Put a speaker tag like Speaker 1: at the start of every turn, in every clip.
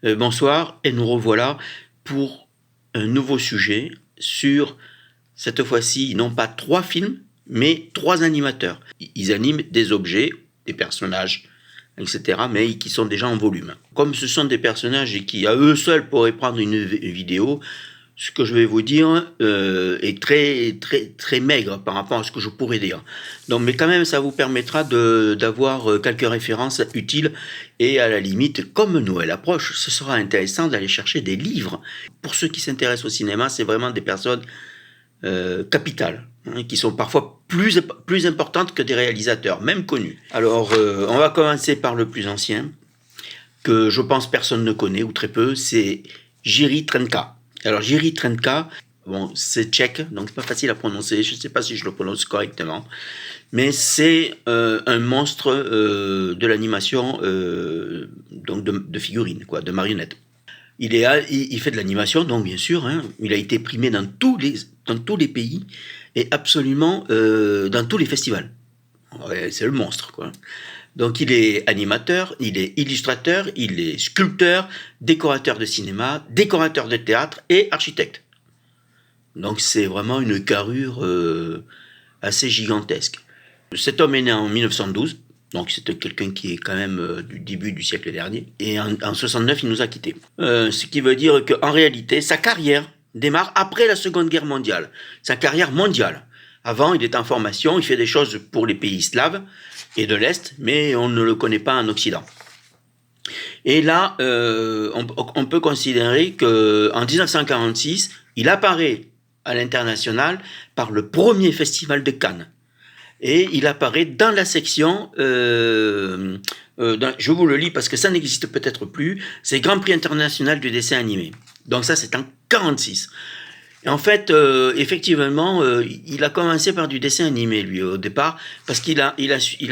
Speaker 1: Bonsoir, et nous revoilà pour un nouveau sujet sur, cette fois-ci, non pas 3 films, mais 3 animateurs. Ils animent des objets, des personnages, etc., mais qui sont déjà en volume. Comme ce sont des personnages qui, à eux seuls, pourraient prendre une vidéo, ce que je vais vous dire est très maigre par rapport à ce que je pourrais dire. Donc, mais quand même, ça vous permettra d'avoir quelques références utiles et à la limite, comme Noël approche, ce sera intéressant d'aller chercher des livres. Pour ceux qui s'intéressent au cinéma, c'est vraiment des personnes capitales, qui sont parfois plus importantes que des réalisateurs, même connus. Alors, on va commencer par le plus ancien, que je pense personne ne connaît, ou très peu, c'est Jiří Trnka. Alors, Jiří Trnka, bon, c'est tchèque, donc c'est pas facile à prononcer, je ne sais pas si je le prononce correctement, mais c'est un monstre de l'animation donc de figurines, quoi, de marionnettes. Il fait de l'animation, donc bien sûr, il a été primé dans tous les pays et absolument dans tous les festivals. Ouais, c'est le monstre, quoi. Donc il est animateur, il est illustrateur, il est sculpteur, décorateur de cinéma, décorateur de théâtre et architecte. Donc c'est vraiment une carrure assez gigantesque. Cet homme est né en 1912, donc c'était quelqu'un qui est quand même du début du siècle dernier, et en 69 il nous a quittés. Ce qui veut dire qu'en réalité sa carrière démarre après la Seconde Guerre mondiale, sa carrière mondiale. Avant il est en formation, il fait des choses pour les pays slaves, et de l'Est, mais on ne le connaît pas en Occident. Et là, on peut considérer qu'en 1946, il apparaît à l'international par le premier festival de Cannes. Et il apparaît dans la section, je vous le lis parce que ça n'existe peut-être plus, c'est Grand Prix international du dessin animé. Donc ça, c'est en 1946. Et en fait, effectivement, il a commencé par du dessin animé, lui, au départ, parce qu'il a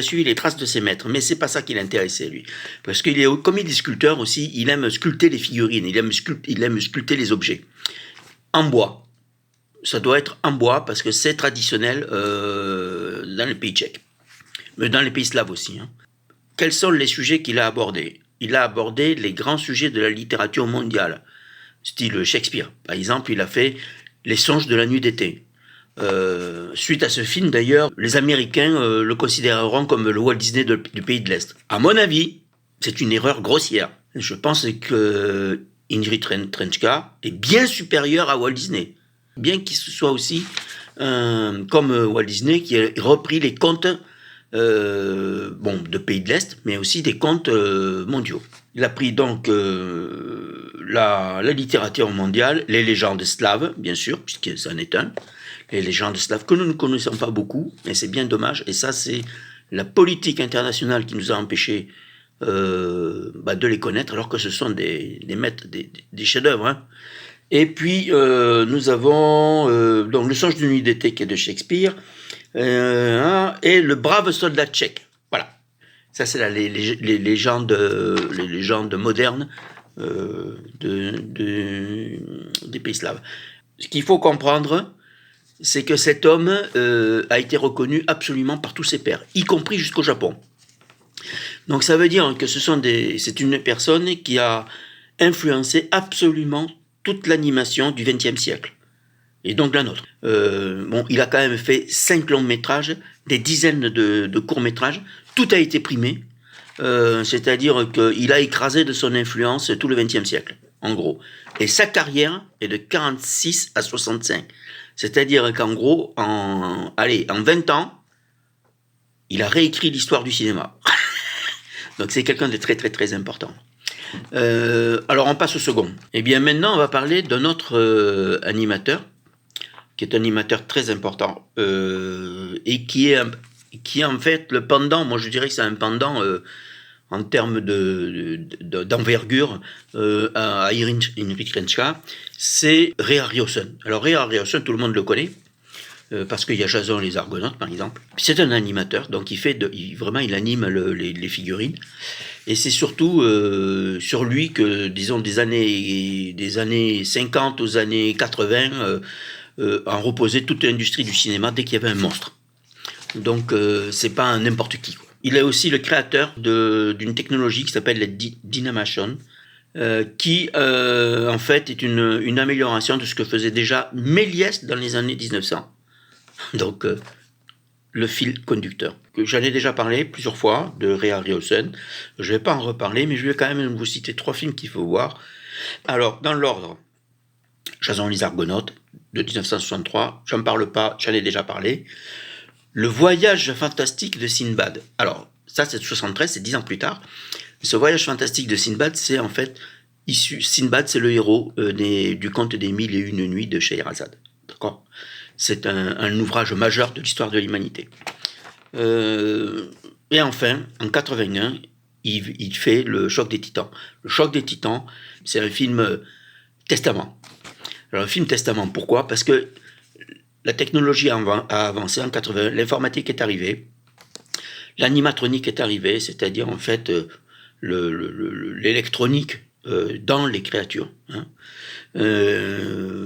Speaker 1: suivi les traces de ses maîtres. Mais c'est pas ça qui l'intéressait, lui. Parce comme il est sculpteur aussi, il aime sculpter les figurines, il aime sculpter les objets. En bois. Ça doit être en bois, parce que c'est traditionnel dans les pays tchèques. Mais dans les pays slaves aussi. Quels sont les sujets qu'il a abordés ? Il a abordé les grands sujets de la littérature mondiale. Style Shakespeare. Par exemple, il a fait Les songes de la nuit d'été. Suite à ce film, d'ailleurs, les Américains le considéreront comme le Walt Disney du pays de l'Est. À mon avis, c'est une erreur grossière. Je pense que Jiří Trnka est bien supérieur à Walt Disney. Bien qu'il soit aussi, comme Walt Disney, qui a repris les contes de pays de l'Est, mais aussi des contes mondiaux. Il a pris donc la littérature mondiale, les légendes slaves, bien sûr, puisque ça en est un, les légendes slaves que nous ne connaissons pas beaucoup, et c'est bien dommage, et ça c'est la politique internationale qui nous a empêchés de les connaître, alors que ce sont des maîtres, des chefs-d'œuvre. Et puis nous avons donc Le songe d'une nuit d'été qui est de Shakespeare, et Le brave soldat tchèque. Voilà. Ça, c'est les légendes modernes des pays slaves. Ce qu'il faut comprendre, c'est que cet homme a été reconnu absolument par tous ses pairs, y compris jusqu'au Japon. Donc ça veut dire que c'est une personne qui a influencé absolument toute l'animation du XXe siècle. Et donc la nôtre. Il a quand même fait 5 longs métrages, des dizaines de courts métrages. Tout a été primé, c'est-à-dire qu'il a écrasé de son influence tout le XXe siècle, en gros. Et sa carrière est de 46 à 65. C'est-à-dire qu'en gros, en 20 ans, il a réécrit l'histoire du cinéma. Donc c'est quelqu'un de très très très important. Alors on passe au second. Et bien maintenant on va parler d'un autre animateur, qui est un animateur très important, et qui est en fait le pendant, moi je dirais que c'est un pendant en termes d'envergure à Jiří Trnka, c'est Ray Harryhausen. Alors Ray Harryhausen, tout le monde le connaît, parce qu'il y a Jason les Argonautes par exemple. C'est un animateur, donc il anime les figurines, et c'est surtout sur lui que, disons, des années 50 aux années 80 en reposait toute l'industrie du cinéma dès qu'il y avait un monstre. Donc c'est pas n'importe qui, quoi. Il est aussi le créateur d'une technologie qui s'appelle la Dynamation, qui en fait est une amélioration de ce que faisait déjà Méliès dans les années 1900. Donc le fil conducteur. J'en ai déjà parlé plusieurs fois de Ray Harryhausen. Je ne vais pas en reparler, mais je vais quand même vous citer 3 films qu'il faut voir. Alors, dans l'ordre, Jason les Argonautes de 1963, j'en parle pas, j'en ai déjà parlé. Le voyage fantastique de Sinbad. Alors, ça c'est de 73, c'est 10 ans plus tard. Ce voyage fantastique de Sinbad, c'est en fait issu. Sinbad, c'est le héros du conte des 1001 nuits de Scheherazade. D'accord ? C'est un ouvrage majeur de l'histoire de l'humanité. Et enfin, en 81, il fait le Choc des Titans. Le Choc des Titans, c'est un film testament. Alors, un film testament, pourquoi ? Parce que la technologie a avancé en 80, l'informatique est arrivée, l'animatronique est arrivée, c'est-à-dire en fait l'électronique dans les créatures. Hein.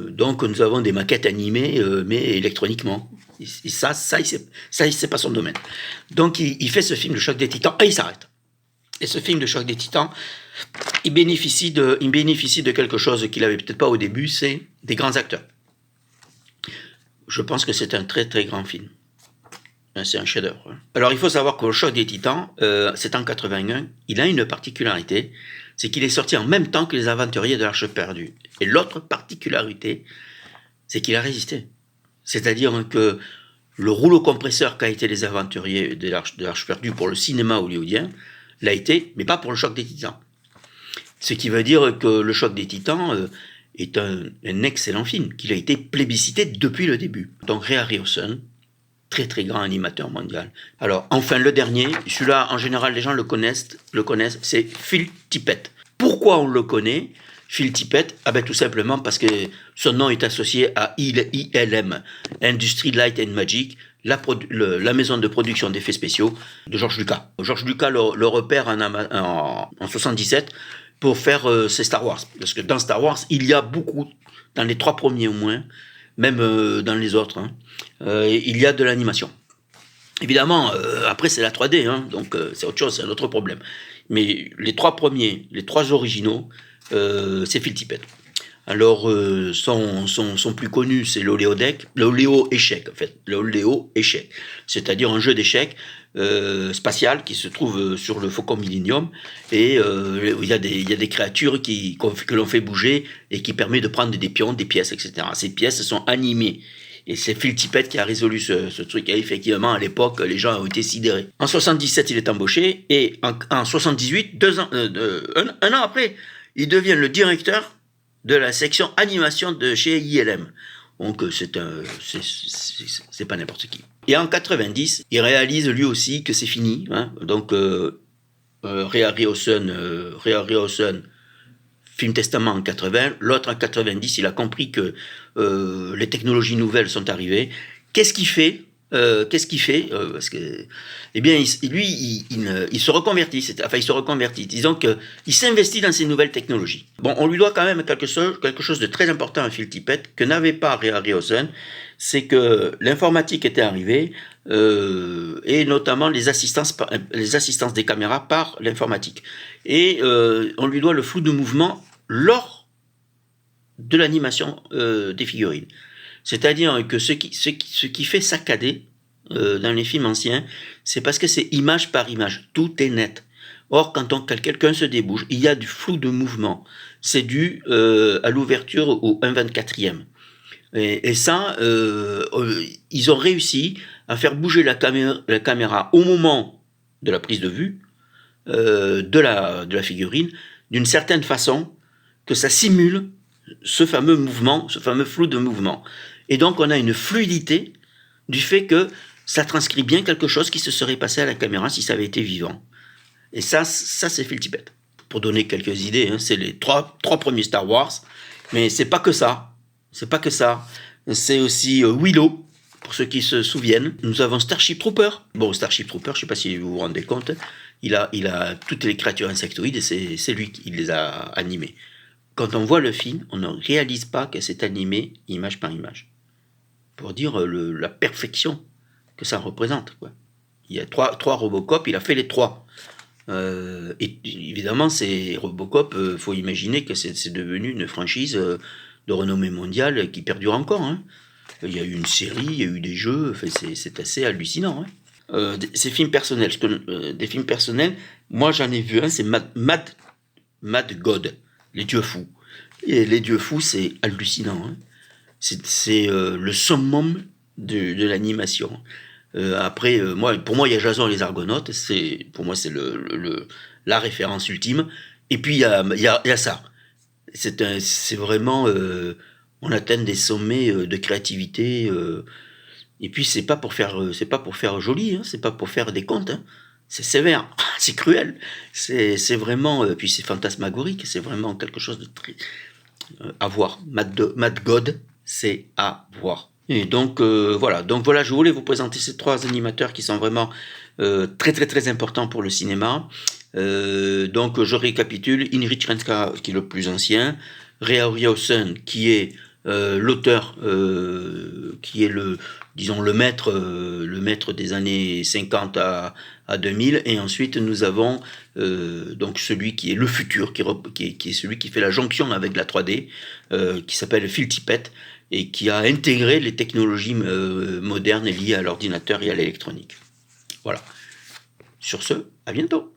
Speaker 1: Donc nous avons des maquettes animées, mais électroniquement. Et ça, c'est pas son domaine. Donc il fait ce film, Le Choc des Titans, et il s'arrête. Et ce film, Le Choc des Titans, il bénéficie de quelque chose qu'il avait peut-être pas au début, c'est des grands acteurs. Je pense que c'est un très très grand film. C'est un chef-d'œuvre. Alors il faut savoir que Le Choc des Titans, c'est en 81, il a une particularité, c'est qu'il est sorti en même temps que Les Aventuriers de l'Arche perdue. Et l'autre particularité, c'est qu'il a résisté. C'est-à-dire que le rouleau compresseur qu'a été Les Aventuriers de l'Arche perdue pour le cinéma hollywoodien l'a été, mais pas pour Le Choc des Titans. Ce qui veut dire que Le Choc des Titans est un excellent film, qu'il a été plébiscité depuis le début. Donc Ray Harryhausen, très très grand animateur mondial. Alors enfin le dernier, celui-là en général les gens le connaissent, c'est Phil Tippett. Pourquoi on le connaît, Phil Tippett? Tout simplement parce que son nom est associé à ILM, Industry Light and Magic, la maison de production d'effets spéciaux de George Lucas. George Lucas le repère en 77 pour faire ses Star Wars. Parce que dans Star Wars, il y a beaucoup, dans les 3 premiers au moins, même dans les autres, il y a de l'animation. Évidemment, après c'est la 3D, donc c'est autre chose, c'est un autre problème. Mais les 3 premiers, les 3 originaux, c'est Phil Tippett. Alors, son plus connu, c'est l'Oléo-échec, en fait. L'Oléo-échec, c'est-à-dire un jeu d'échecs spatial qui se trouve sur le Faucon Millenium, et il y a des créatures que l'on fait bouger et qui permet de prendre des pions, des pièces, etc. Ces pièces sont animées. Et c'est Phil Tippett qui a résolu ce truc. Et effectivement, à l'époque, les gens ont été sidérés. En 77, il est embauché, et en 78, un an après, il devient le directeur de la section animation de chez ILM. Donc c'est pas n'importe qui. Et en 90, il réalise lui aussi que c'est fini. Donc Ray Harryhausen, film Testament en 80, l'autre en 90, il a compris que les technologies nouvelles sont arrivées. Qu'est-ce qu'il fait parce que, eh bien, il se reconvertit. Il se reconvertit. Disons qu'il s'investit dans ces nouvelles technologies. Bon, on lui doit quand même quelque chose de très important à Phil Tippett que n'avait pas Ray Harryhausen, c'est que l'informatique était arrivée et notamment les assistances des caméras par l'informatique. Et on lui doit le flou de mouvement lors de l'animation des figurines. C'est-à-dire que ce qui fait saccader dans les films anciens, c'est parce que c'est image par image, tout est net. Or, quand quelqu'un se débouche, il y a du flou de mouvement. C'est dû à l'ouverture au 1/24e. Et ça, ils ont réussi à faire bouger la caméra au moment de la prise de vue de la figurine, d'une certaine façon que ça simule ce fameux mouvement, ce fameux flou de mouvement. Et donc on a une fluidité du fait que ça transcrit bien quelque chose qui se serait passé à la caméra si ça avait été vivant. Et ça c'est Phil Tippett. Pour donner quelques idées, c'est les trois premiers Star Wars, mais c'est pas que ça. C'est aussi Willow, pour ceux qui se souviennent. Nous avons Starship Trooper. Bon, Starship Trooper, je sais pas si vous vous rendez compte, il a toutes les créatures insectoïdes et c'est lui qui les a animées. Quand on voit le film, on ne réalise pas que c'est animé image par image. Pour dire la perfection que ça représente, quoi. Il y a trois Robocop, il a fait les 3. Et évidemment, c'est Robocop, faut imaginer que c'est devenu une franchise de renommée mondiale qui perdure encore, hein. Il y a eu une série, il y a eu des jeux, enfin, c'est assez hallucinant, hein. Ces films personnels, des films personnels, moi j'en ai vu un, c'est Mad God, Les Dieux Fous. Et Les Dieux Fous, c'est hallucinant, hein. C'est le summum de l'animation. Après, pour moi, il y a Jason et les Argonautes. Pour moi, c'est la référence ultime. Et puis, il y a ça. C'est vraiment, on atteint des sommets de créativité. Et puis, c'est pas pour faire joli, hein, c'est pas pour faire des contes, hein. C'est sévère, c'est cruel. C'est vraiment, puis c'est fantasmagorique. C'est vraiment quelque chose de très à voir. Mad God, c'est à voir. Et donc voilà. Donc voilà, je voulais vous présenter ces trois animateurs qui sont vraiment très très très importants pour le cinéma. Donc je récapitule: Heinrich Renska, qui est le plus ancien, Ray Harryhausen, qui est l'auteur, qui est disons le maître des années 50 à 2000, et ensuite nous avons donc celui qui est le futur, qui est celui qui fait la jonction avec la 3D, qui s'appelle Phil Tippett, et qui a intégré les technologies modernes liées à l'ordinateur et à l'électronique. Voilà. Sur ce, à bientôt.